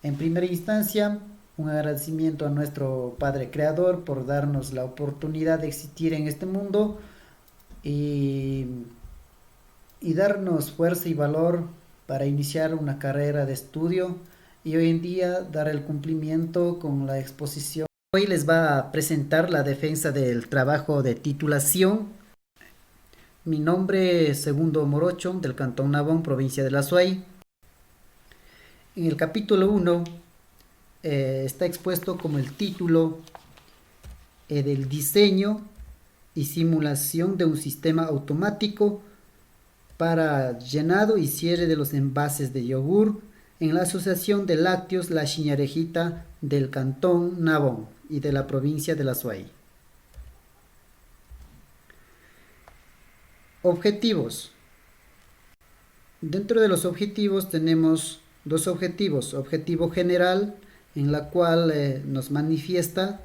En primera instancia, un agradecimiento a nuestro Padre Creador por darnos la oportunidad de existir en este mundo y, y darnos fuerza y valor para iniciar una carrera de estudio y hoy en día dar el cumplimiento con la exposición. Hoy les va a presentar la defensa del trabajo de titulación. Mi nombre es Segundo Morocho, del Cantón Nabón, provincia de La Suay. En el capítulo 1 está expuesto como el título del diseño y simulación de un sistema automático para llenado y cierre de los envases de yogur en la Asociación de Lácteos La Chiñarejita del Cantón Nabón y de la provincia de La Suay. Objetivos. Dentro de los objetivos tenemos dos objetivos. Objetivo general, en la cual nos manifiesta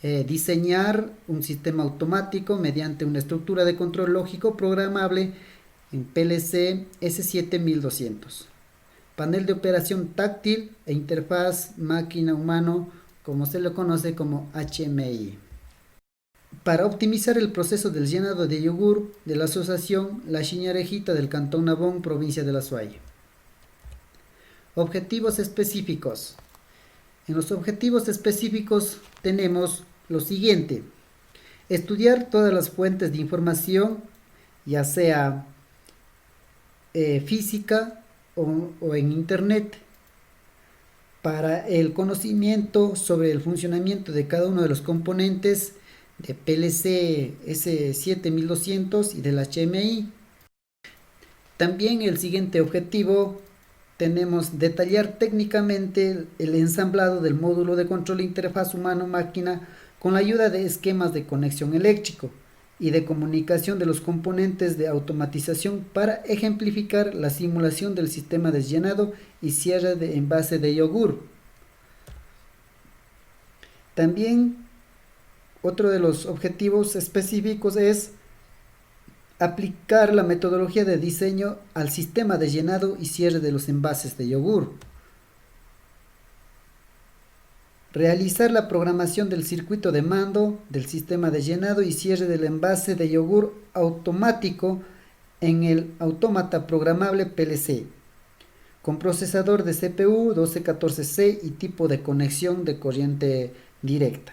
diseñar un sistema automático mediante una estructura de control lógico programable en PLC S7200. Panel de operación táctil e interfaz máquina-humano, como se lo conoce como HMI. Para optimizar el proceso del llenado de yogur de la Asociación La Chiñarejita del Cantón Nabón, provincia de La Suay. Objetivos específicos. En los objetivos específicos tenemos lo siguiente: estudiar todas las fuentes de información, ya sea física o en internet, para el conocimiento sobre el funcionamiento de cada uno de los componentes de PLC S7200 y del HMI. También el siguiente objetivo tenemos detallar técnicamente el ensamblado del módulo de control de interfaz humano-máquina con la ayuda de esquemas de conexión eléctrico y de comunicación de los componentes de automatización para ejemplificar la simulación del sistema de llenado y cierre de envase de yogur. También otro de los objetivos específicos es aplicar la metodología de diseño al sistema de llenado y cierre de los envases de yogur. Realizar la programación del circuito de mando del sistema de llenado y cierre del envase de yogur automático en el autómata programable PLC, con procesador de CPU 1214C y tipo de conexión de corriente directa,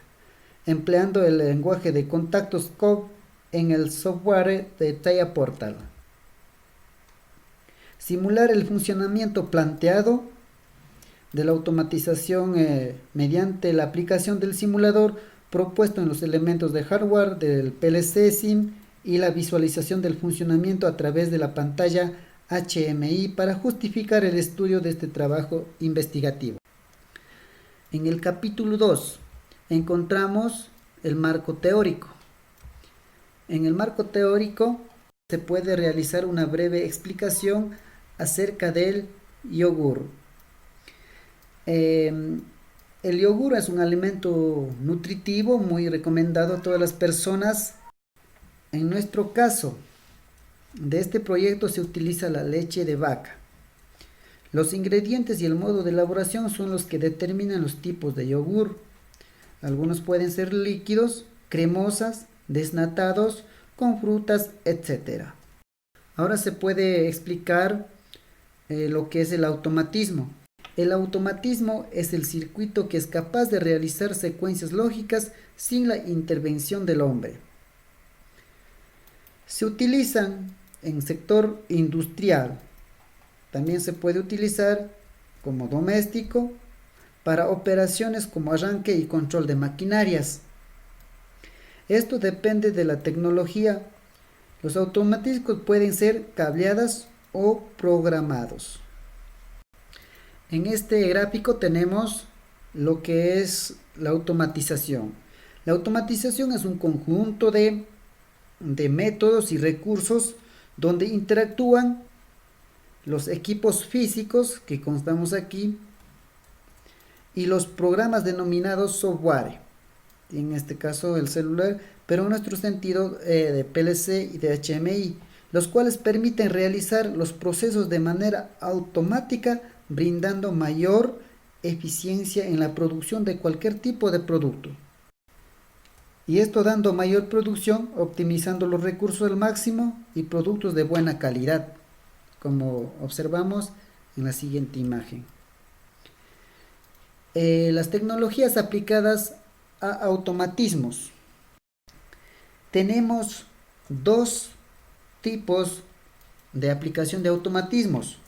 empleando el lenguaje de contactos COB en el software de TIA Portal. Simular el funcionamiento planteado de la automatización mediante la aplicación del simulador propuesto en los elementos de hardware del PLC SIM y la visualización del funcionamiento a través de la pantalla HMI para justificar el estudio de este trabajo investigativo. En el capítulo 2 encontramos el marco teórico. En el marco teórico se puede realizar una breve explicación acerca del yogur. El yogur es un alimento nutritivo muy recomendado a todas las personas. En nuestro caso, de este proyecto se utiliza la leche de vaca. Los ingredientes y el modo de elaboración son los que determinan los tipos de yogur. Algunos pueden ser líquidos, cremosas, desnatados, con frutas, etc. Ahora se puede explicar lo que es el automatismo. El automatismo es el circuito que es capaz de realizar secuencias lógicas sin la intervención del hombre. Se utilizan en sector industrial. También se puede utilizar como doméstico para operaciones como arranque y control de maquinarias. Esto depende de la tecnología. Los automáticos pueden ser cableadas o programados. En este gráfico tenemos lo que es la automatización. La automatización es un conjunto de métodos y recursos donde interactúan los equipos físicos que constamos aquí y los programas denominados software, en este caso el celular, pero en nuestro sentido de PLC y de HMI, los cuales permiten realizar los procesos de manera automática, brindando mayor eficiencia en la producción de cualquier tipo de producto. Y esto dando mayor producción, optimizando los recursos al máximo y productos de buena calidad, como observamos en la siguiente imagen. Las tecnologías aplicadas a automatismos. Tenemos dos tipos de aplicación de automatismos,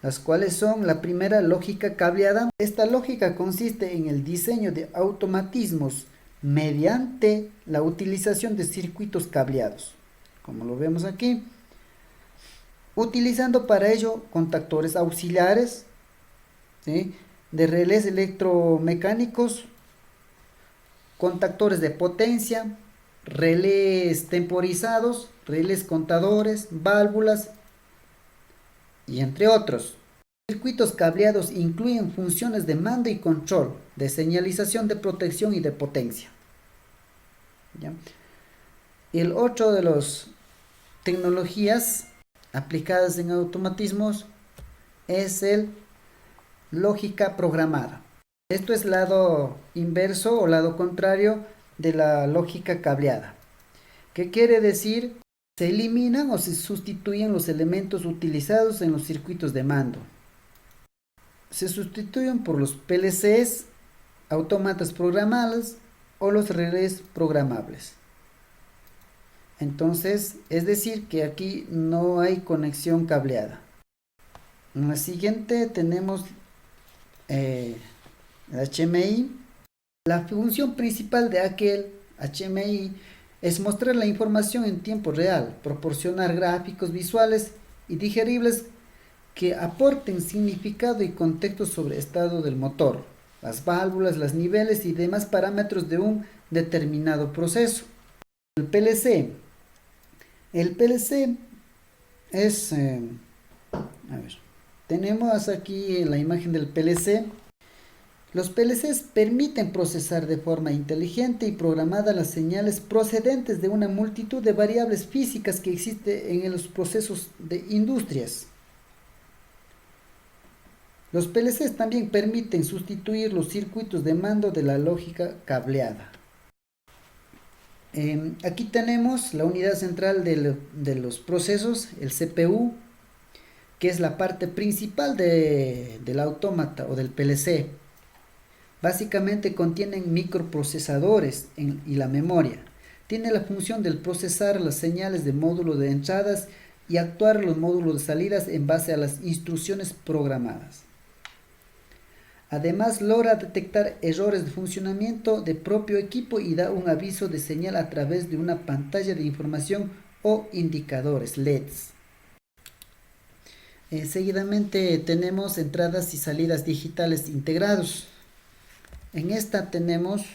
las cuales son: la primera, lógica cableada. Esta lógica consiste en el diseño de automatismos mediante la utilización de circuitos cableados, como lo vemos aquí, utilizando para ello contactores auxiliares, ¿sí?, de relés electromecánicos, contactores de potencia, relés temporizados, relés contadores, válvulas y entre otros. Circuitos cableados incluyen funciones de mando y control, de señalización, de protección y de potencia. ¿Ya? El otro de las tecnologías aplicadas en automatismos es el lógica programada. Esto es lado inverso o lado contrario de la lógica cableada. ¿Qué quiere decir? Se eliminan o se sustituyen los elementos utilizados en los circuitos de mando. Se sustituyen por los PLCs, autómatas programables o los relés programables. Entonces, es decir que aquí no hay conexión cableada. En la siguiente tenemos el HMI. La función principal de aquel HMI es mostrar la información en tiempo real, proporcionar gráficos visuales y digeribles que aporten significado y contexto sobre el estado del motor, las válvulas, los niveles y demás parámetros de un determinado proceso. El PLC. El PLC es, tenemos aquí la imagen del PLC. Los PLCs permiten procesar de forma inteligente y programada las señales procedentes de una multitud de variables físicas que existen en los procesos de industrias. Los PLCs también permiten sustituir los circuitos de mando de la lógica cableada. Aquí tenemos la unidad central de los procesos, el CPU, que es la parte principal del autómata o del PLC. Básicamente contienen microprocesadores y la memoria. Tiene la función de procesar las señales de módulo de entradas y actuar los módulos de salidas en base a las instrucciones programadas. Además, logra detectar errores de funcionamiento de propio equipo y da un aviso de señal a través de una pantalla de información o indicadores LEDs. Seguidamente tenemos entradas y salidas digitales integrados. En esta tenemos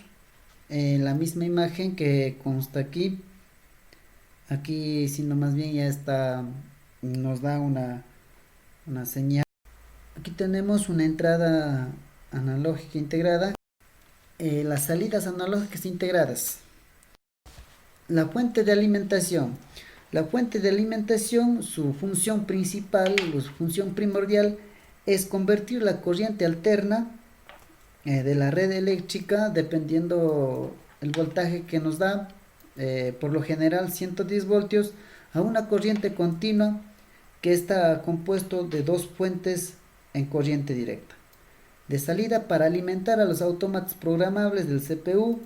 la misma imagen que consta aquí. Aquí, sino más bien ya está, nos da una señal. Aquí tenemos una entrada analógica integrada, las salidas analógicas integradas. La fuente de alimentación. La fuente de alimentación, su función principal, su función primordial, es convertir la corriente alterna de la red eléctrica, dependiendo el voltaje que nos da, por lo general 110 voltios, a una corriente continua que está compuesto de dos fuentes en corriente directa. De salida para alimentar a los autómatas programables del CPU,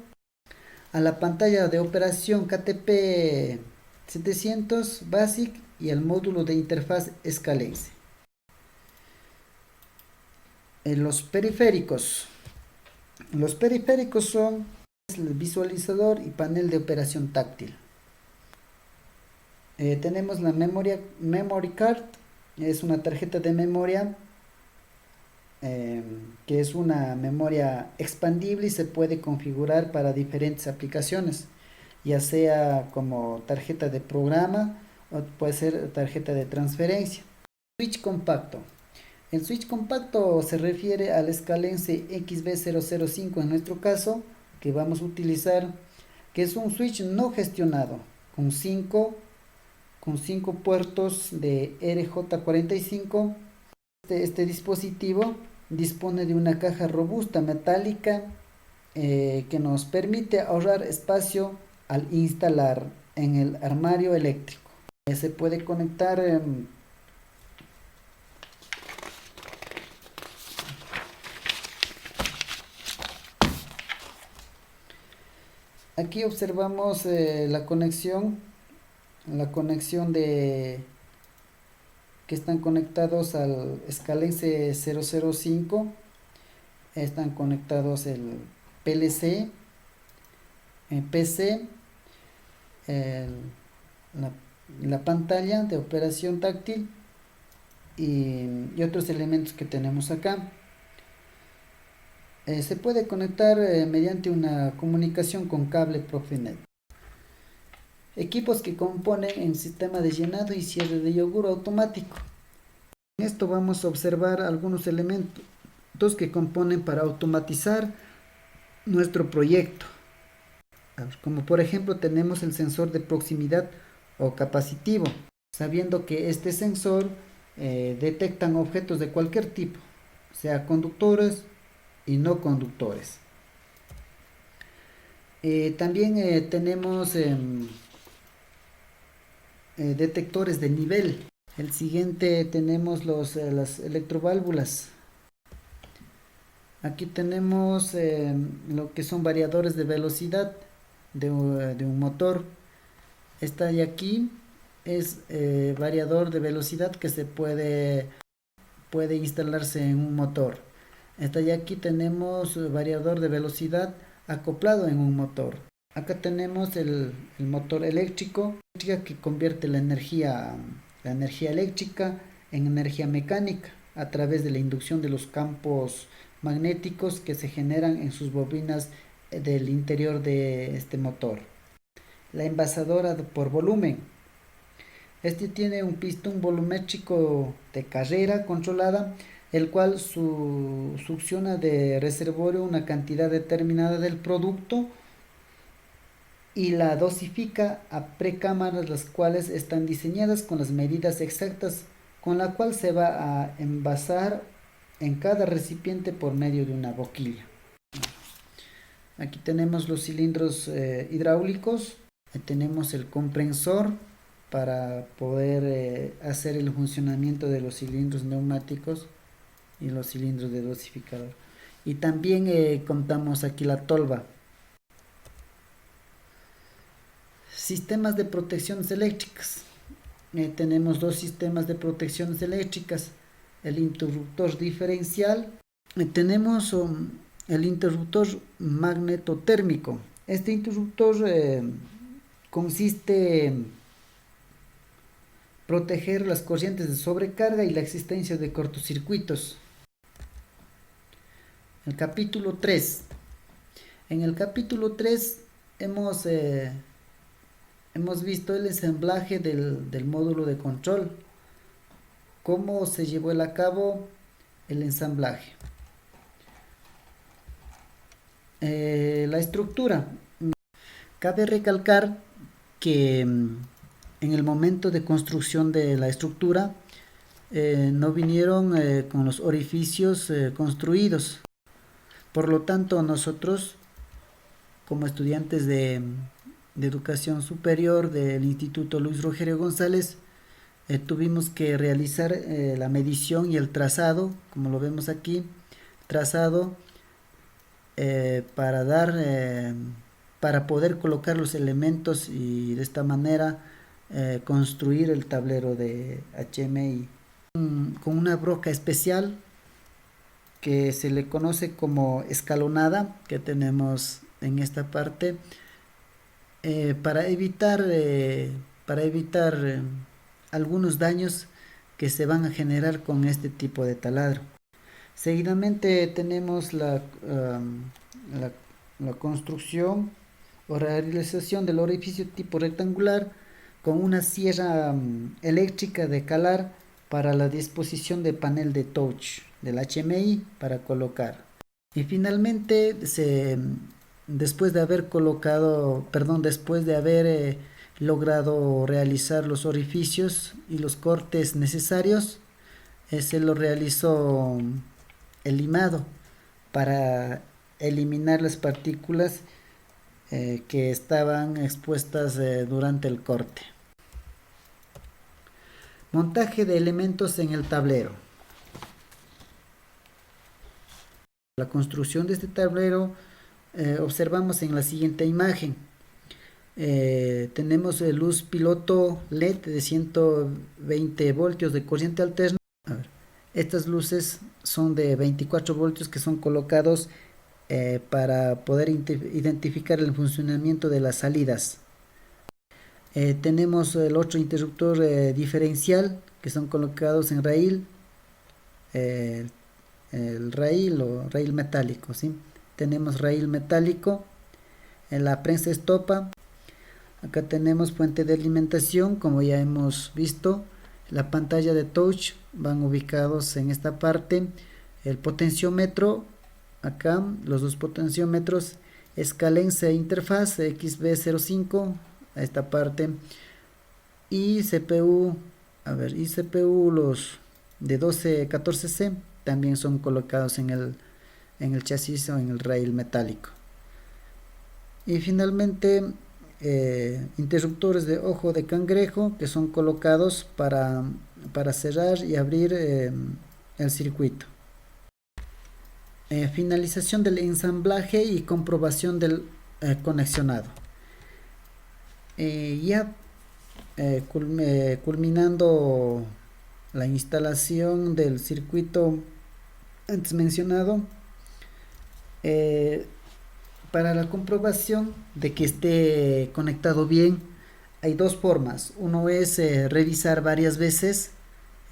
a la pantalla de operación KTP 700 BASIC y al módulo de interfaz Scalence. Los periféricos. Los periféricos son el visualizador y panel de operación táctil. Tenemos la memory card, es una tarjeta de memoria que es una memoria expandible y se puede configurar para diferentes aplicaciones, ya sea como tarjeta de programa o puede ser tarjeta de transferencia. Switch compacto. El switch compacto se refiere al Scalence XB005 en nuestro caso, que vamos a utilizar, que es un switch no gestionado con 5 puertos de RJ45. Este dispositivo dispone de una caja robusta metálica que nos permite ahorrar espacio al instalar en el armario eléctrico. Se puede conectar aquí observamos la conexión de que están conectados al Escalense 005, están conectados el PLC, el PC, el, la, la pantalla de operación táctil y otros elementos que tenemos acá. Se puede conectar mediante una comunicación con cable Profinet. Equipos que componen el sistema de llenado y cierre de yogur automático. En esto vamos a observar algunos elementos que componen para automatizar nuestro proyecto. Como por ejemplo tenemos el sensor de proximidad o capacitivo, sabiendo que este sensor detectan objetos de cualquier tipo, sea conductores y no conductores. También tenemos detectores de nivel. El siguiente tenemos las electroválvulas. Aquí tenemos lo que son variadores de velocidad de un motor. Esta de aquí es variador de velocidad que se puede instalarse en un motor. Esta de aquí tenemos variador de velocidad acoplado en un motor. Acá tenemos el motor eléctrico que convierte la energía eléctrica en energía mecánica a través de la inducción de los campos magnéticos que se generan en sus bobinas del interior de este motor. La envasadora por volumen. Este tiene un pistón volumétrico de carrera controlada, el cual succiona de reservorio una cantidad determinada del producto y la dosifica a precámaras, las cuales están diseñadas con las medidas exactas con la cual se va a envasar en cada recipiente por medio de una boquilla. Aquí tenemos los cilindros hidráulicos, tenemos el comprensor para poder hacer el funcionamiento de los cilindros neumáticos y los cilindros de dosificador. Y también contamos aquí la tolva. Sistemas de protecciones eléctricas. Tenemos dos sistemas de protecciones eléctricas. El interruptor diferencial. Tenemos el interruptor magnetotérmico. Este interruptor consiste en proteger las corrientes de sobrecarga y la existencia de cortocircuitos. El capítulo 3. En el capítulo 3 hemos visto el ensamblaje del módulo de control, cómo se llevó a cabo el ensamblaje. La estructura. Cabe recalcar que en el momento de construcción de la estructura no vinieron con los orificios construidos. Por lo tanto, nosotros, como estudiantes de educación superior del Instituto Luis Rogerio González, tuvimos que realizar la medición y el trazado, como lo vemos aquí, trazado para poder colocar los elementos y de esta manera construir el tablero de HMI con una broca especial que se le conoce como escalonada, que tenemos en esta parte, para evitar algunos daños que se van a generar con este tipo de taladro. Seguidamente tenemos la construcción o realización del orificio tipo rectangular con una sierra eléctrica de calar para la disposición de panel de touch del HMI para colocar. Y finalmente después de haber logrado realizar los orificios y los cortes necesarios, se lo realizó el limado para eliminar las partículas que estaban expuestas durante el corte. Montaje de elementos en el tablero. La construcción de este tablero observamos en la siguiente imagen. Tenemos luz piloto LED de 120 voltios de corriente alterna. Estas luces son de 24 voltios que son colocados para poder identificar el funcionamiento de las salidas. Tenemos el otro interruptor diferencial que son colocados en raíl, el raíl o raíl metálico, ¿sí? Tenemos raíl metálico, en la prensa estopa. Acá tenemos fuente de alimentación, como ya hemos visto. La pantalla de touch van ubicados en esta parte. El potenciómetro, acá los dos potenciómetros, escalense interfaz XB05, a esta parte. Y CPU, los de 1214C también son colocados en el chasis o en el rail metálico. Y finalmente interruptores de ojo de cangrejo que son colocados para cerrar y abrir el circuito. Finalización del ensamblaje y comprobación del conexionado. Culminando la instalación del circuito antes mencionado, para la comprobación de que esté conectado bien hay dos formas. Uno es revisar varias veces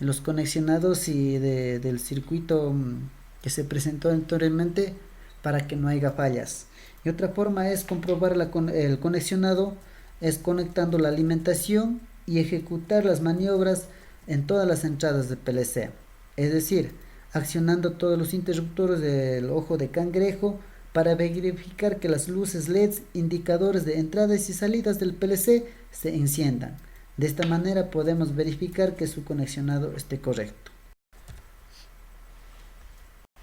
los conexionados y del circuito que se presentó anteriormente para que no haya fallas. Y otra forma es comprobar el conexionado es conectando la alimentación y ejecutar las maniobras en todas las entradas de PLC. Es decir, accionando todos los interruptores del ojo de cangrejo para verificar que las luces LED indicadores de entradas y salidas del PLC se enciendan. De esta manera podemos verificar que su conexionado esté correcto.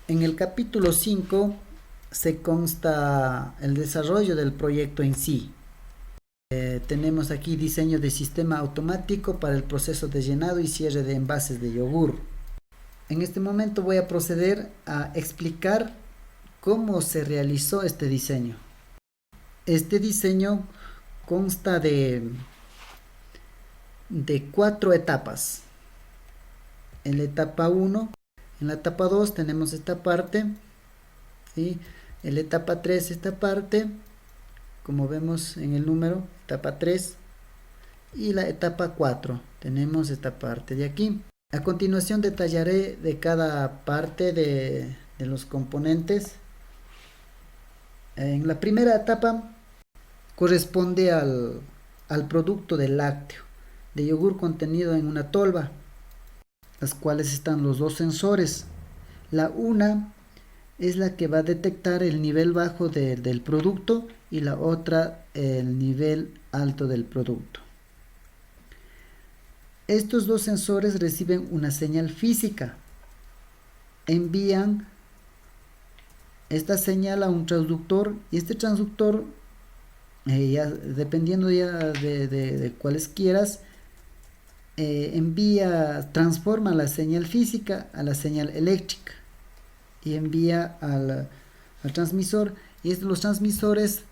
En el capítulo 5 se consta el desarrollo del proyecto en sí. Tenemos aquí diseño de sistema automático para el proceso de llenado y cierre de envases de yogur. En este momento voy a proceder a explicar cómo se realizó este diseño. Este diseño consta de 4 etapas. En la etapa 1, en la etapa 2 tenemos esta parte, ¿sí? En la etapa 3 esta parte, como vemos en el número, etapa 3, y la etapa 4 tenemos esta parte de aquí. A continuación detallaré de cada parte de los componentes. En la primera etapa corresponde al producto del lácteo de yogur contenido en una tolva, las cuales están los dos sensores. La una es la que va a detectar el nivel bajo del producto y la otra el nivel alto del producto. Estos dos sensores reciben una señal física, envían esta señal a un transductor y este transductor, dependiendo ya de cuáles quieras, transforma la señal física a la señal eléctrica y envía al transmisor, y los transmisores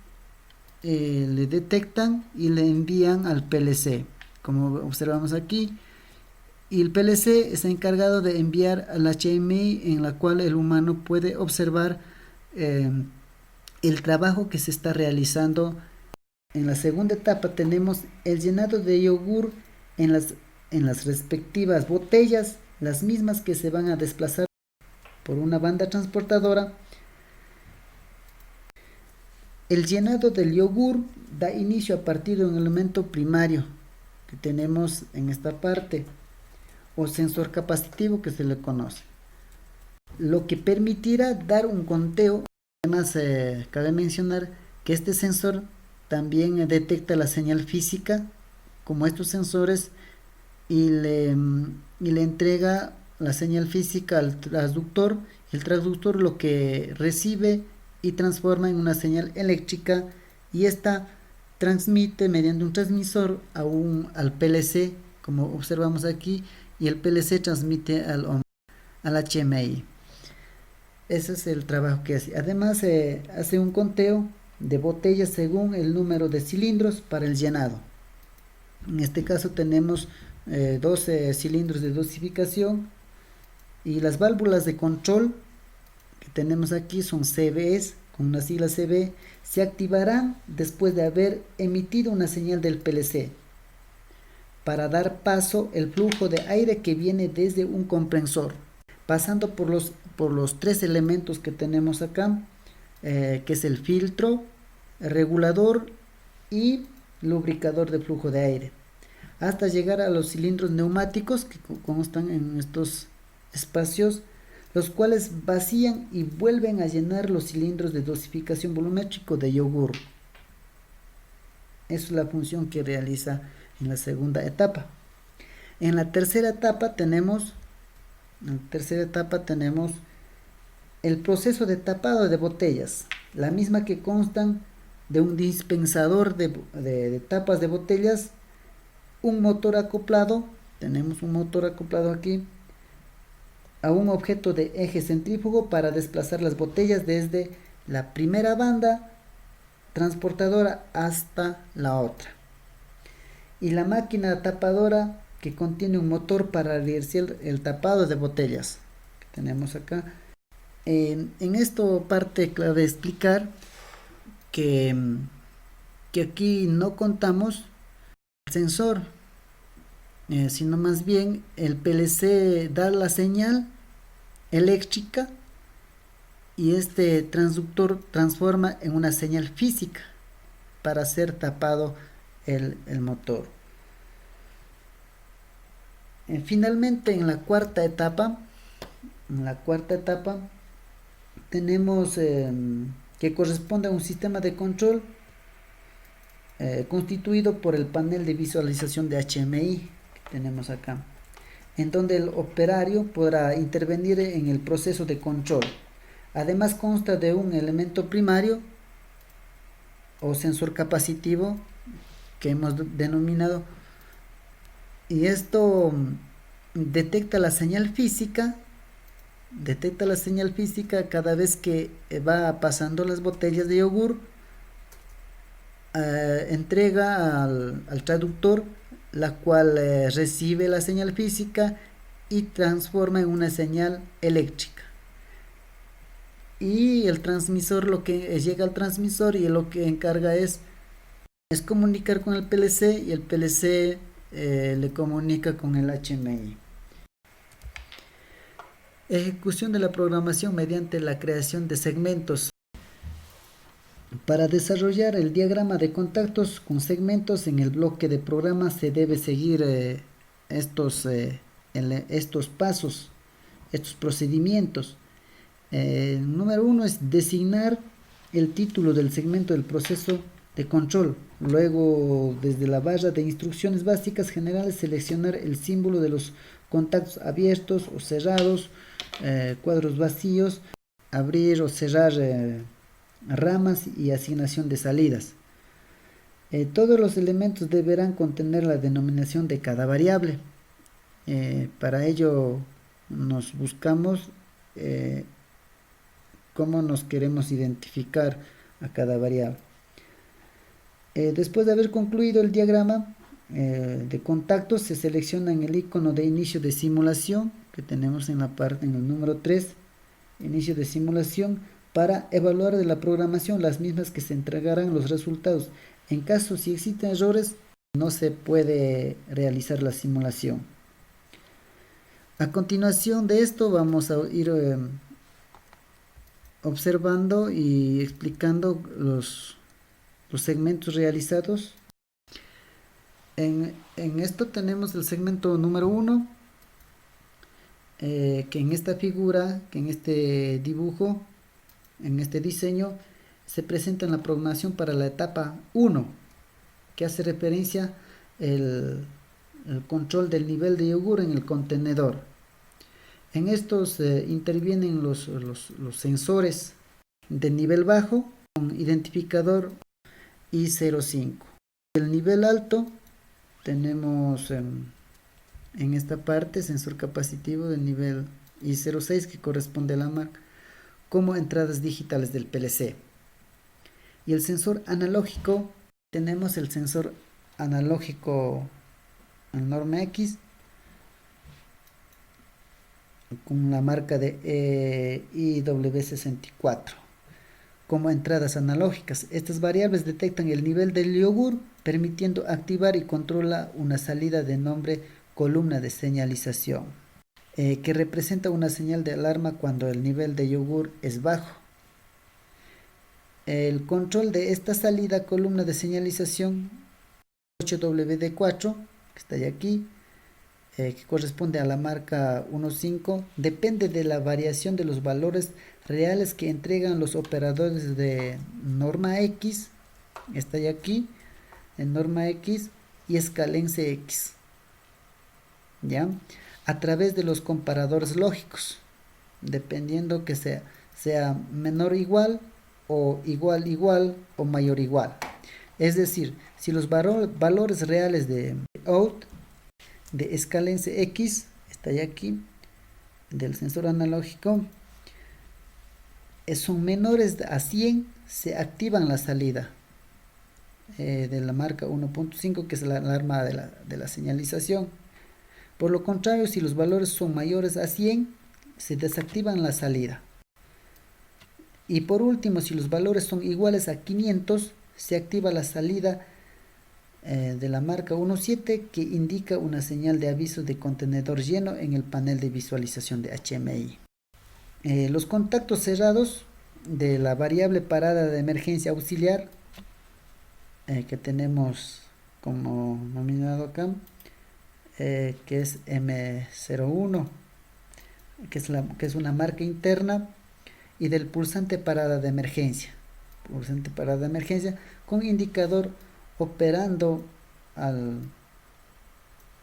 le detectan y le envían al PLC, como observamos aquí, y el PLC está encargado de enviar al HMI, en la cual el humano puede observar el trabajo que se está realizando. En la segunda etapa tenemos el llenado de yogur en las respectivas botellas, las mismas que se van a desplazar por una banda transportadora. El llenado del yogur da inicio a partir de un elemento primario que tenemos en esta parte, o sensor capacitivo que se le conoce, lo que permitirá dar un conteo. Además, cabe mencionar que este sensor también detecta la señal física como estos sensores y le entrega la señal física al transductor, El traductor lo que recibe y transforma en una señal eléctrica, y esta transmite mediante un transmisor al PLC, como observamos aquí, y el PLC transmite al HMI. Ese es el trabajo que hace. Además, hace un conteo de botellas según el número de cilindros para el llenado. En este caso tenemos 12 cilindros de dosificación, y las válvulas de control que tenemos aquí son CVs, con una sigla CV, se activarán después de haber emitido una señal del PLC para dar paso el flujo de aire que viene desde un compresor, pasando por los tres elementos que tenemos acá, que es el filtro, el regulador y lubricador de flujo de aire, hasta llegar a los cilindros neumáticos que constan en estos espacios, los cuales vacían y vuelven a llenar los cilindros de dosificación volumétrico de yogur. Esa es la función que realiza en la segunda etapa. En la tercera etapa tenemos el proceso de tapado de botellas, la misma que constan de un dispensador de tapas de botellas, un motor acoplado, tenemos un motor acoplado aquí, a un objeto de eje centrífugo para desplazar las botellas desde la primera banda transportadora hasta la otra, y la máquina tapadora que contiene un motor para realizar el tapado de botellas que tenemos acá. En esto parte clave explicar que, que aquí no contamos el sensor, sino más bien el PLC da la señal eléctrica y este transductor transforma en una señal física para ser tapado el motor. Finalmente, en la cuarta etapa tenemos que corresponde a un sistema de control constituido por el panel de visualización de HMI que tenemos acá, en donde el operario podrá intervenir en el proceso de control. Además consta de un elemento primario o sensor capacitivo que hemos denominado, y esto detecta la señal física cada vez que va pasando las botellas de yogur, entrega al traductor, la cual recibe la señal física y transforma en una señal eléctrica, y el transmisor, lo que llega al transmisor y lo que encarga es comunicar con el PLC, y el PLC le comunica con el HMI. Ejecución de la programación mediante la creación de segmentos. Para desarrollar el diagrama de contactos con segmentos en el bloque de programa se debe seguir estos pasos, estos procedimientos. Número 1 es designar el título del segmento del proceso de control. Luego, desde la barra de instrucciones básicas generales, seleccionar el símbolo de los contactos abiertos o cerrados, cuadros vacíos, abrir o cerrar ramas y asignación de salidas. Todos los elementos deberán contener la denominación de cada variable. Para ello nos buscamos cómo nos queremos identificar a cada variable. Después de haber concluido el diagrama de contactos, se selecciona en el icono de inicio de simulación que tenemos en el número 3, inicio de simulación, para evaluar de la programación las mismas que se entregarán los resultados. En caso si existen errores, no se puede realizar la simulación. A continuación de esto vamos a ir observando y explicando los segmentos realizados. En esto tenemos el segmento número 1, que en esta figura, que en este dibujo, en este diseño, se presenta en la programación para la etapa 1, que hace referencia el control del nivel de yogur en el contenedor. En estos intervienen los sensores de nivel bajo con identificador I05. El nivel alto tenemos en esta parte sensor capacitivo de nivel I06 que corresponde a la marca como entradas digitales del PLC. Y el sensor analógico, tenemos el sensor analógico en norma X con la marca de IW64 como entradas analógicas. Estas variables detectan el nivel del yogur, permitiendo activar y controlar una salida de nombre columna de señalización, que representa una señal de alarma cuando el nivel de yogur es bajo. El control de esta salida columna de señalización 8WD4, que está aquí, que corresponde a la marca 1.5, depende de la variación de los valores reales que entregan los operadores de norma X, está aquí, en norma X y escalense X, ¿ya? A través de los comparadores lógicos, dependiendo que sea menor o igual, o mayor o igual. Es decir, si los valores reales de out de escalense X, está aquí, del sensor analógico, son menores a 100, se activan la salida de la marca 1.5, que es la alarma de la señalización. Por lo contrario, si los valores son mayores a 100, se desactivan la salida. Y por último, si los valores son iguales a 500, se activa la salida de la marca 1.7, que indica una señal de aviso de contenedor lleno en el panel de visualización de HMI. Los contactos cerrados de la variable parada de emergencia auxiliar, que tenemos como nominado acá, que es M01, que es una marca interna, y del pulsante parada de emergencia, con indicador operando al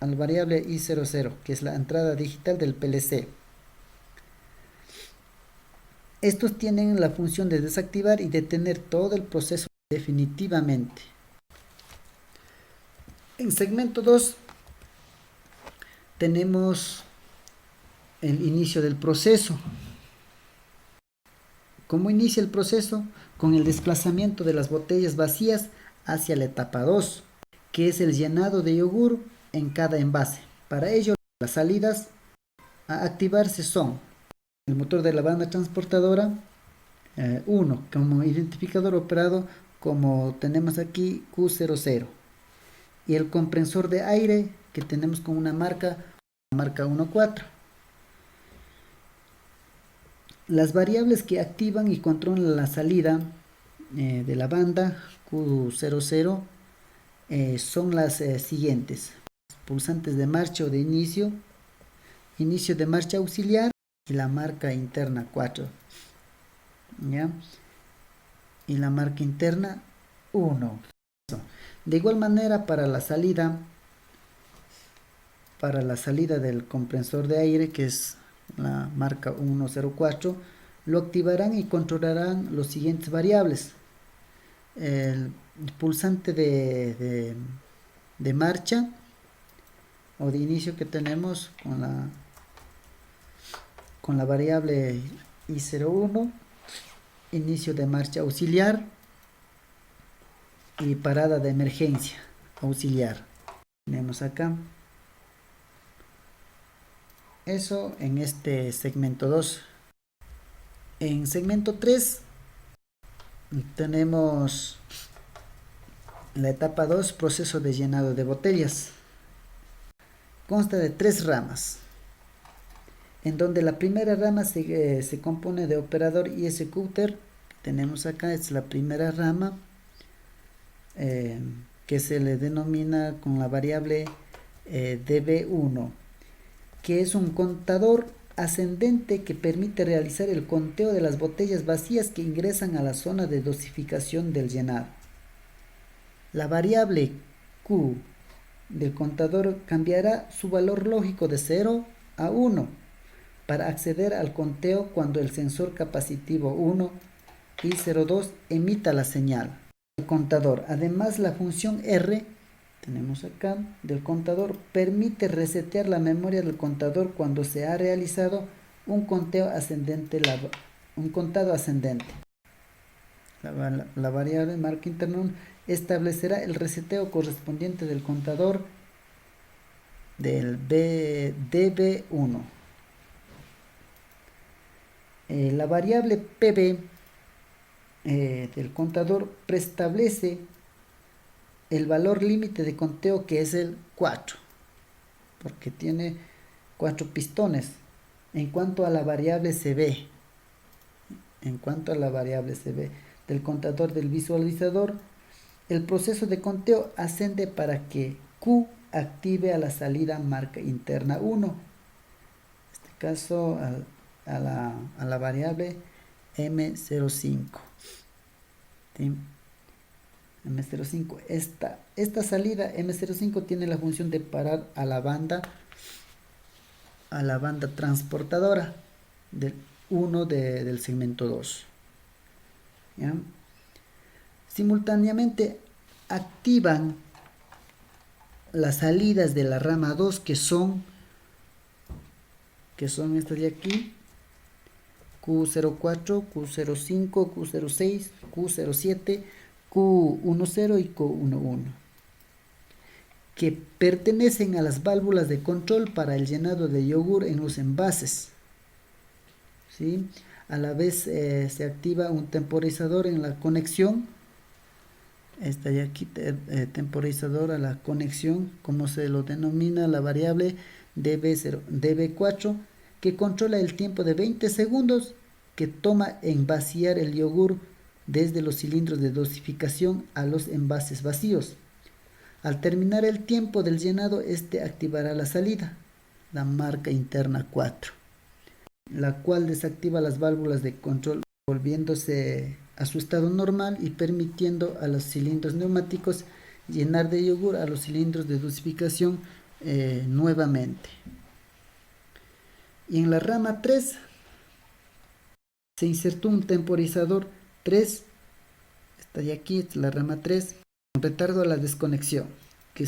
variable I00, que es la entrada digital del PLC. Estos tienen la función de desactivar y detener todo el proceso definitivamente. En segmento 2 tenemos el inicio del proceso. ¿Cómo inicia el proceso? Con el desplazamiento de las botellas vacías hacia la etapa 2, que es el llenado de yogur en cada envase. Para ello, las salidas a activarse son el motor de la banda transportadora 1, como identificador operado como tenemos aquí Q00, y el compresor de aire que tenemos con una marca 1.4. Las variables que activan y controlan la salida de la banda Q00 son las siguientes: pulsantes de marcha o de inicio de marcha auxiliar y la marca interna 4, ¿ya? Y la marca interna 1. De igual manera, para la salida del compresor de aire, que es la marca 104, lo activarán y controlarán los siguientes variables: el pulsante de marcha o de inicio que tenemos con la variable I01, inicio de marcha auxiliar y parada de emergencia auxiliar. Tenemos acá eso en este segmento 2. En segmento 3 tenemos la etapa 2, proceso de llenado de botellas. Consta de 3 ramas, en donde la primera rama se compone de operador y executor, que tenemos acá, es la primera rama, que se le denomina con la variable DB1, que es un contador ascendente que permite realizar el conteo de las botellas vacías que ingresan a la zona de dosificación del llenado. La variable Q del contador cambiará su valor lógico de 0 a 1 para acceder al conteo cuando el sensor capacitivo 1 y 02 emita la señal. El contador. Además, la función R, tenemos acá, del contador, permite resetear la memoria del contador cuando se ha realizado un conteo ascendente, un contado ascendente. La variable marca interna establecerá el reseteo correspondiente del contador del DB1. La variable PB del contador preestablece el valor límite de conteo, que es el 4, porque tiene 4 pistones. En cuanto a la variable CB, del contador del visualizador, el proceso de conteo asciende para que Q active a la salida marca interna 1. En este caso a la variable M05. ¿Sí? M05. Esta salida M05 tiene la función de parar a la banda transportadora del 1 del segmento 2. ¿Ya? Simultáneamente activan las salidas de la rama 2, que son estas de aquí: Q04, Q05, Q06, Q07, Q10 y Q11, que pertenecen a las válvulas de control para el llenado de yogur en los envases. ¿Sí? A la vez se activa un temporizador en la conexión. Está ya aquí, temporizador a la conexión, como se lo denomina, la variable DB4, que controla el tiempo de 20 segundos que toma en vaciar el yogur desde los cilindros de dosificación a los envases vacíos. Al terminar el tiempo del llenado, este activará la salida, la marca interna 4, la cual desactiva las válvulas de control, volviéndose a su estado normal y permitiendo a los cilindros neumáticos llenar de yogur a los cilindros de dosificación nuevamente. Y en la rama 3 se insertó un temporizador 3, está de aquí, esta es la rama 3, con retardo a la desconexión, que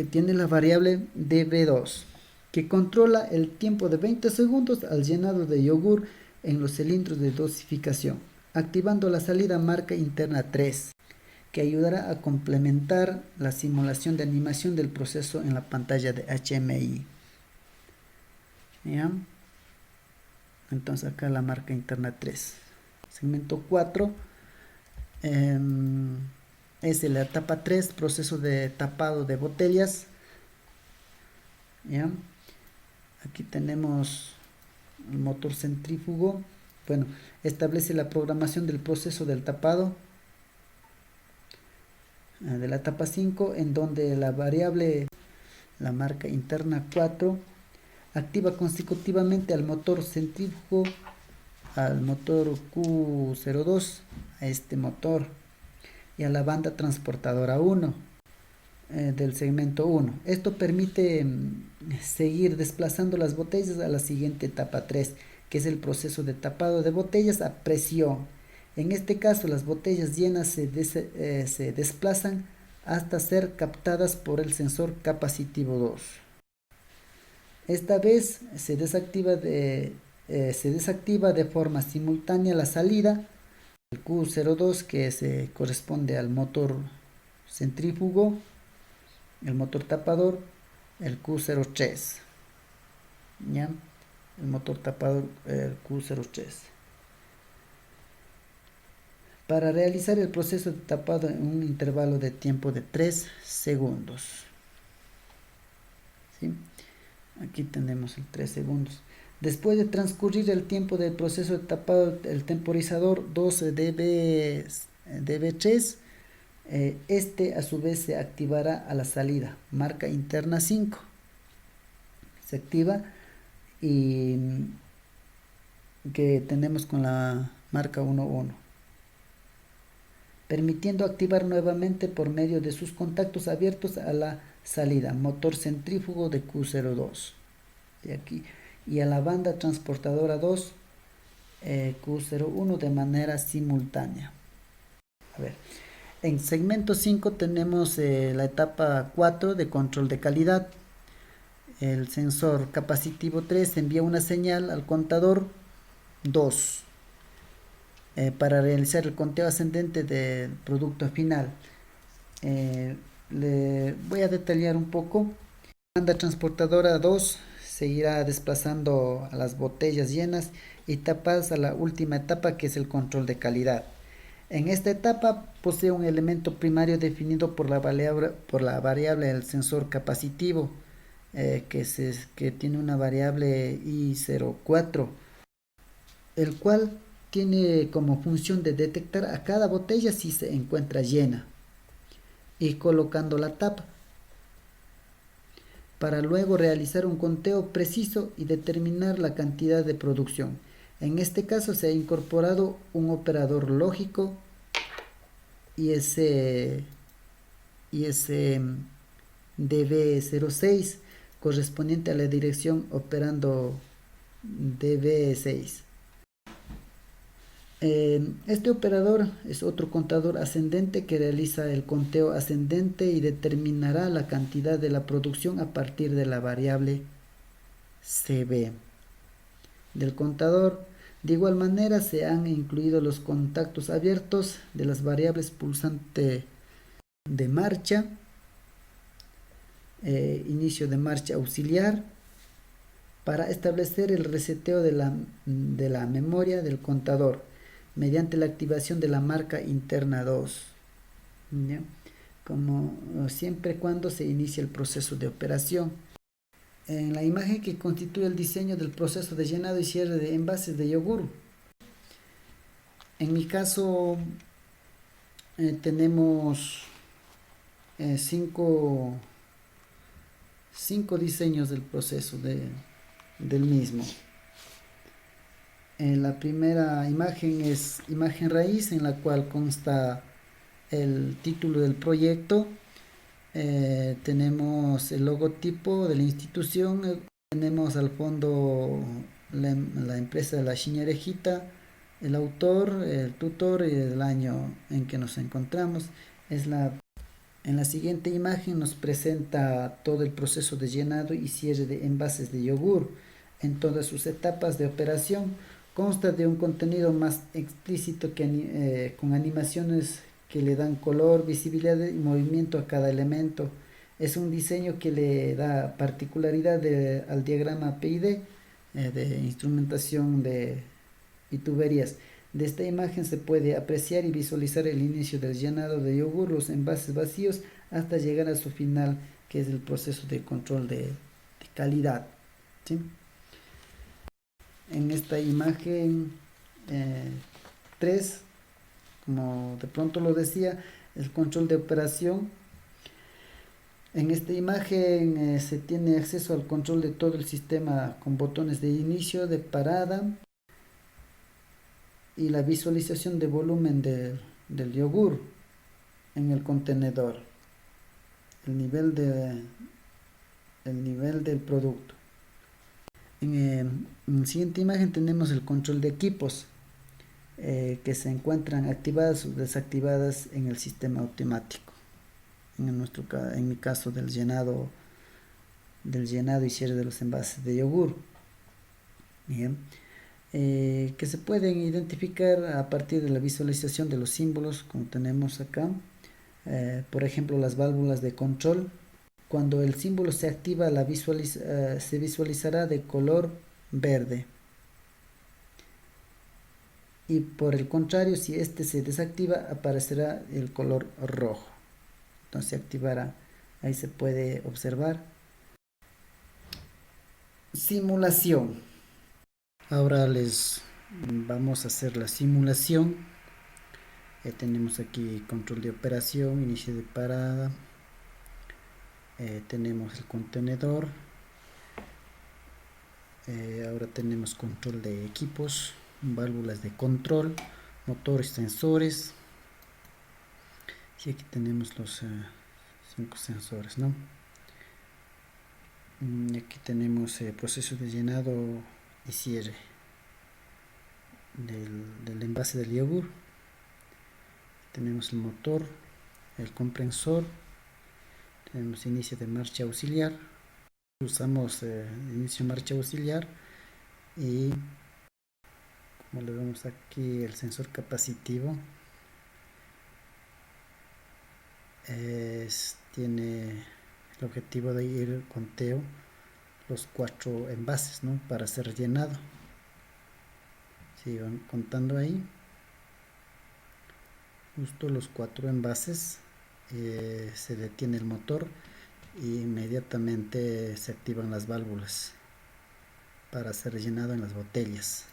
tiene la variable DB2, que controla el tiempo de 20 segundos al llenado de yogur en los cilindros de dosificación, activando la salida marca interna 3, que ayudará a complementar la simulación de animación del proceso en la pantalla de HMI. ¿Ya? Entonces acá la marca interna 3. Segmento 4 es la etapa 3, proceso de tapado de botellas. ¿Ya? Aquí tenemos el motor centrífugo. Bueno, establece la programación del proceso del tapado de la etapa 5, en donde la variable, la marca interna 4, activa consecutivamente al motor centrífugo, al motor Q02, a este motor, y a la banda transportadora 1 del segmento 1. Esto permite seguir desplazando las botellas a la siguiente etapa 3, que es el proceso de tapado de botellas a presión. En este caso, las botellas llenas se desplazan hasta ser captadas por el sensor capacitivo 2. Esta vez se desactiva de forma simultánea la salida, el Q02, que se corresponde al motor centrífugo, el motor tapador, el Q03, ¿ya? El motor tapador, el Q03. Para realizar el proceso de tapado en un intervalo de tiempo de 3 segundos. ¿Sí? Aquí tenemos el 3 segundos. Después de transcurrir el tiempo del proceso de tapado, el temporizador 12 dB3, este a su vez se activará a la salida, marca interna 5. Se activa, y que tenemos con la marca 11, permitiendo activar nuevamente por medio de sus contactos abiertos a la salida, motor centrífugo de Q02. De aquí, y a la banda transportadora 2 Q01 de manera simultánea. A ver, en segmento 5 tenemos la etapa 4 de control de calidad. El sensor capacitivo 3 envía una señal al contador 2 para realizar el conteo ascendente del producto final. Le voy a detallar un poco. La banda transportadora 2 se irá desplazando a las botellas llenas y tapadas a la última etapa, que es el control de calidad. En esta etapa posee un elemento primario definido por la variable del sensor capacitivo, que tiene una variable I04, el cual tiene como función de detectar a cada botella si se encuentra llena y colocando la tapa, para luego realizar un conteo preciso y determinar la cantidad de producción. En este caso se ha incorporado un operador lógico ISDB06 correspondiente a la dirección operando DB6. Este operador es otro contador ascendente que realiza el conteo ascendente y determinará la cantidad de la producción a partir de la variable CB del contador. De igual manera se han incluido los contactos abiertos de las variables pulsante de marcha, inicio de marcha auxiliar, para establecer el reseteo de la memoria del contador mediante la activación de la marca interna 2, ¿ya? Como siempre cuando se inicia el proceso de operación. En la imagen que constituye el diseño del proceso de llenado y cierre de envases de yogur, en mi caso tenemos cinco diseños del proceso del mismo. La primera imagen es imagen raíz, en la cual consta el título del proyecto. Tenemos el logotipo de la institución, tenemos al fondo la empresa de la Chiñarejita, el autor, el tutor y el año en que nos encontramos. En la siguiente imagen nos presenta todo el proceso de llenado y cierre de envases de yogur en todas sus etapas de operación. Consta de un contenido más explícito con animaciones que le dan color, visibilidad y movimiento a cada elemento. Es un diseño que le da particularidad al diagrama PID de instrumentación y tuberías. De esta imagen se puede apreciar y visualizar el inicio del llenado de yogur, los envases vacíos, hasta llegar a su final, que es el proceso de control de calidad, ¿sí? En esta imagen 3, como de pronto lo decía, el control de operación. En esta imagen se tiene acceso al control de todo el sistema con botones de inicio, de parada y la visualización de volumen del yogur en el contenedor, el nivel del producto. En la siguiente imagen tenemos el control de equipos que se encuentran activadas o desactivadas en el sistema automático. En mi caso del llenado y cierre de los envases de yogur. Bien. Que se pueden identificar a partir de la visualización de los símbolos, como tenemos acá. Por ejemplo, las válvulas de control. Cuando el símbolo se activa, se visualizará de color verde. Y por el contrario, si este se desactiva, aparecerá el color rojo. Entonces se activará. Ahí se puede observar. Simulación. Ahora les vamos a hacer la simulación. Tenemos aquí control de operación, inicio de parada. Tenemos el contenedor. Ahora tenemos control de equipos, válvulas de control, motores, sensores. Y aquí tenemos los 5 sensores, ¿no? Aquí tenemos el proceso de llenado y cierre del envase del yogur. Tenemos el motor, el comprensor, tenemos inicio de marcha auxiliar. Usamos inicio de marcha auxiliar y como le vemos aquí el sensor capacitivo tiene el objetivo de ir conteo los 4 envases, ¿no? Para ser llenado. Si van contando ahí, justo los 4 envases, se detiene el motor e inmediatamente se activan las válvulas para ser llenado en las botellas.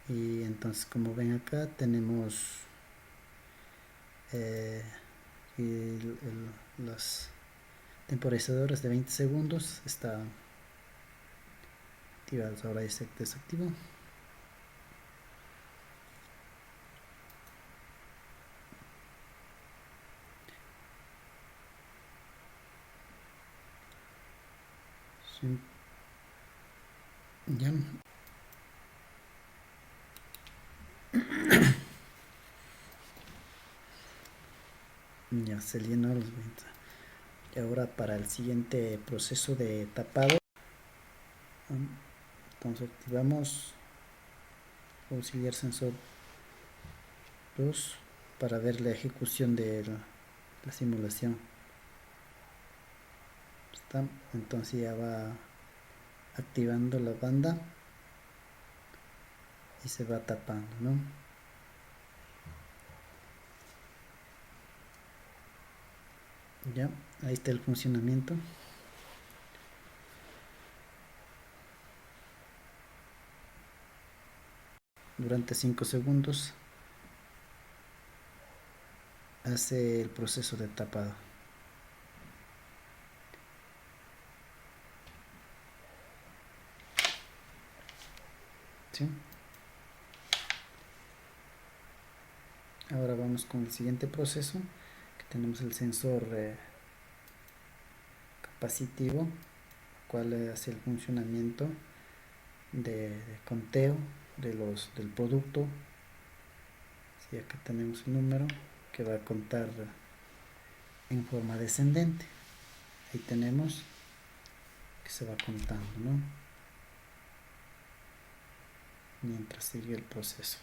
Y entonces, como ven acá, tenemos los temporizadores de 20 segundos están activados. Ahora ya se desactivó. Sí. Ya. Ya se llenó los 20. Y ahora para el siguiente proceso de tapado, entonces activamos auxiliar sensor 2 para ver la ejecución de la simulación. Entonces ya va activando la banda y se va tapando, ¿no? Ya, ahí está el funcionamiento. Durante 5 segundos hace el proceso de tapado. ¿Sí? Ahora vamos con el siguiente proceso, que tenemos el sensor capacitivo, cual hace el funcionamiento de conteo del producto. Sí, acá tenemos un número que va a contar en forma descendente. Ahí tenemos que se va contando, ¿no? Mientras sigue el proceso.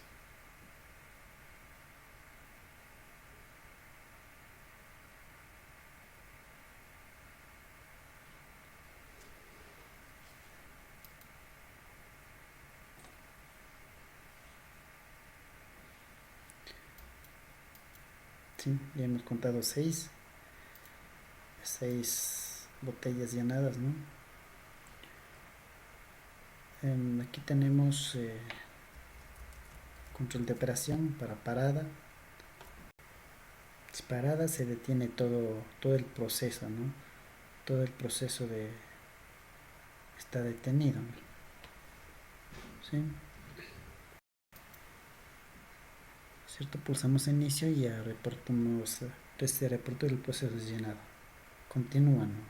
Sí, ya hemos contado 6 botellas llenadas, ¿no? Aquí tenemos control de operación para parada. Parada se detiene todo el proceso, ¿no? Todo el proceso está detenido, ¿no? ¿Sí? ¿Cierto? Pulsamos inicio y ya reportamos, se reportó el proceso llenado. Continúa, ¿no?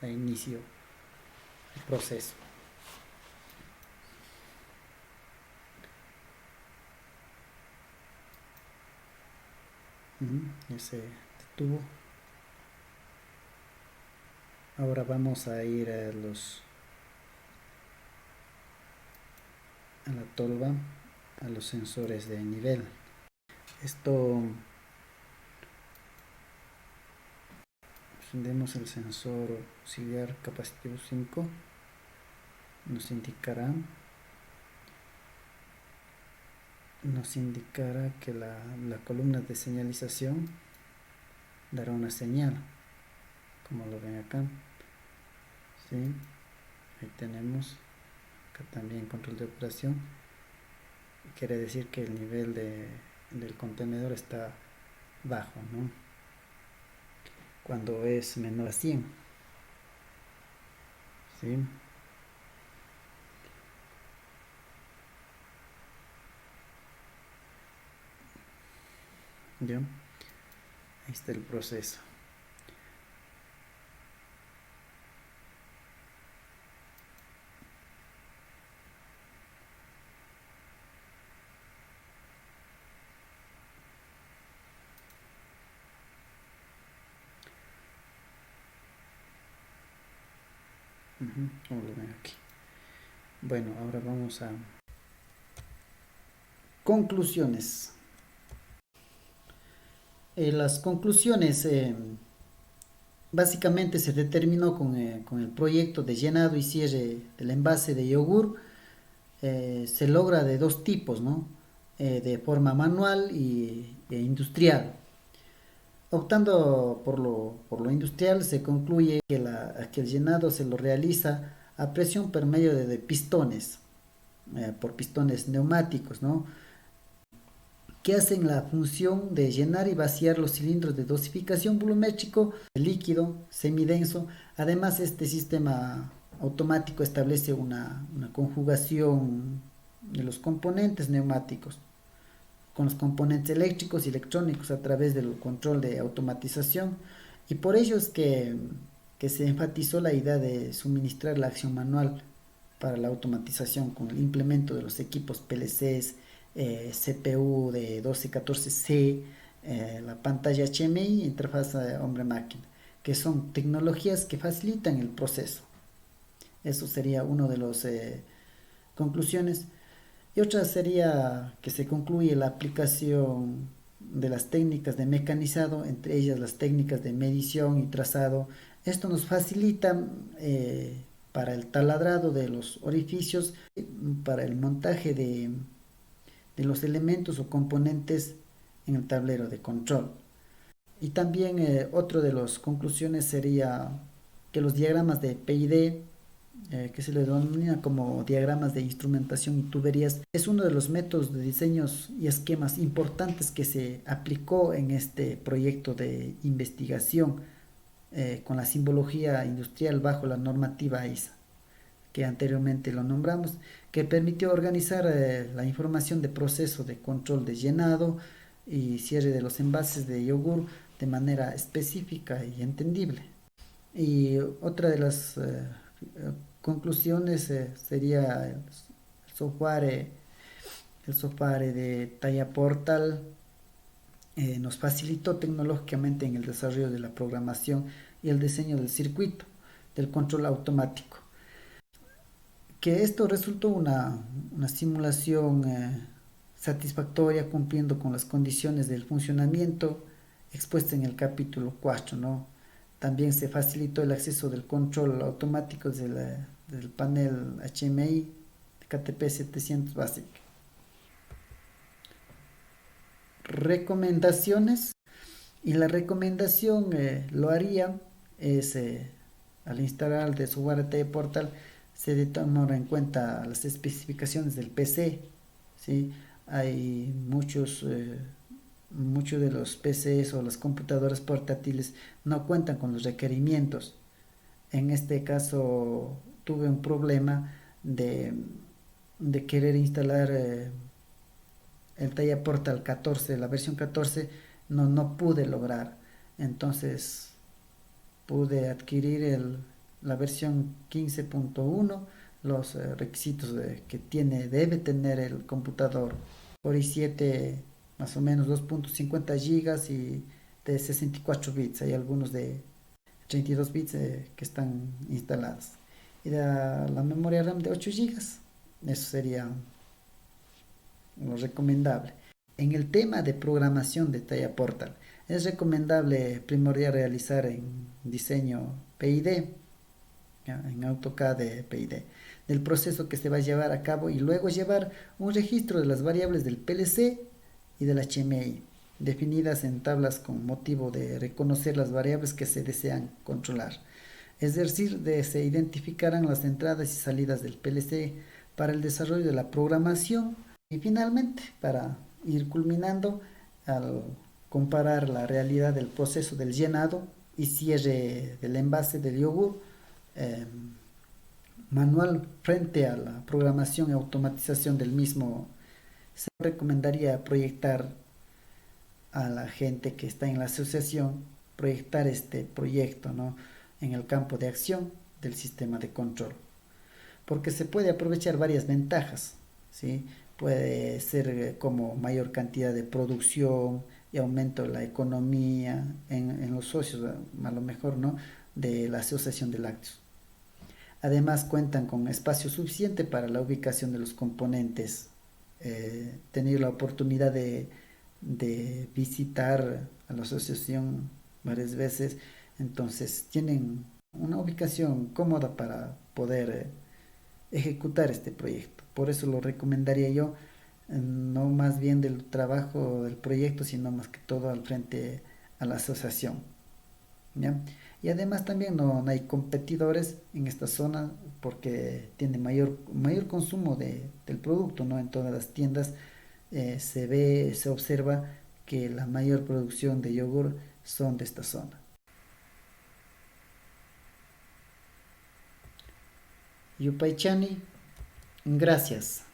Da inicio el proceso. Ya se detuvo. Ahora vamos a ir a la tolva, a los sensores de nivel. Esto, encendemos el sensor auxiliar capacitivo 5, nos indicará que la columna de señalización dará una señal, como lo ven acá. ¿Sí? Ahí tenemos, acá también control de operación. Quiere decir que el nivel del contenedor está bajo, ¿no? Cuando es menor a 100. ¿Sí? ¿Ya? Ahí está el proceso. Como lo ven aquí. Bueno, ahora vamos a conclusiones. Las conclusiones básicamente se determinó con el proyecto de llenado y cierre del envase de yogur. Se logra de dos tipos, ¿no? De forma manual e industrial. Optando por lo industrial, se concluye que el llenado se lo realiza a presión por medio de pistones, por pistones neumáticos, ¿no? Que hacen la función de llenar y vaciar los cilindros de dosificación volumétrico de líquido semidenso. Además, este sistema automático establece una conjugación de los componentes neumáticos con los componentes eléctricos y electrónicos a través del control de automatización, y por ello es que se enfatizó la idea de suministrar la acción manual para la automatización con el implemento de los equipos PLCs, CPU de 1214C, la pantalla HMI, interfaz hombre-máquina, que son tecnologías que facilitan el proceso. Eso sería uno de las conclusiones. Y otra sería que se concluye la aplicación de las técnicas de mecanizado, entre ellas las técnicas de medición y trazado. Esto nos facilita para el taladrado de los orificios, para el montaje de los elementos o componentes en el tablero de control. Y también otro de las conclusiones sería que los diagramas de PID, que se le denomina como diagramas de instrumentación y tuberías, es uno de los métodos de diseños y esquemas importantes que se aplicó en este proyecto de investigación con la simbología industrial bajo la normativa ISA, que anteriormente lo nombramos, que permitió organizar la información de proceso de control de llenado y cierre de los envases de yogur de manera específica y entendible. Y otra de las conclusiones sería software, el software de talla Portal nos facilitó tecnológicamente en el desarrollo de la programación y el diseño del circuito del control automático. Que esto resultó una simulación satisfactoria cumpliendo con las condiciones del funcionamiento expuestas en el capítulo 4, ¿no? También se facilitó el acceso del control automático del panel HMI de KTP 700 Basic. Recomendaciones. Y la recomendación lo haría es al instalar el de software de Portal se debe tomar en cuenta las especificaciones del PC, ¿sí? Hay muchos de los PCs o las computadoras portátiles no cuentan con los requerimientos. En este caso tuve un problema de querer instalar el Talla Portal 14, la versión 14, no pude lograr. Entonces pude adquirir la versión 15.1, los requisitos que debe tener el computador: Core i7 más o menos 2.50 gigas y de 64 bits. Hay algunos de 32 bits que están instalados. Y la memoria RAM de 8 gigas. Eso sería lo recomendable. En el tema de programación de talla Portal, es recomendable primordial realizar en diseño PID, en AutoCAD de PID, del proceso que se va a llevar a cabo, y luego llevar un registro de las variables del PLC y del HMI, definidas en tablas con motivo de reconocer las variables que se desean controlar. Es decir, se identificarán las entradas y salidas del PLC para el desarrollo de la programación. Y finalmente, para ir culminando, al comparar la realidad del proceso del llenado y cierre del envase del yogur manual frente a la programación y automatización del mismo, se recomendaría proyectar a la gente que está en la asociación, proyectar este proyecto, ¿no?, en el campo de acción del sistema de control, porque se puede aprovechar varias ventajas, ¿sí? Puede ser como mayor cantidad de producción y aumento de la economía en los socios, a lo mejor, ¿no?, de la asociación de lácteos. Además cuentan con espacio suficiente para la ubicación de los componentes. Tener la oportunidad de visitar a la asociación varias veces, entonces tienen una ubicación cómoda para poder ejecutar este proyecto. Por eso lo recomendaría yo, no más bien del trabajo del proyecto, sino más que todo al frente a la asociación. ¿Ya? Y además también no hay competidores en esta zona porque tiene mayor consumo del producto, ¿no? En todas las tiendas se observa que la mayor producción de yogur son de esta zona. Yupaychani, gracias.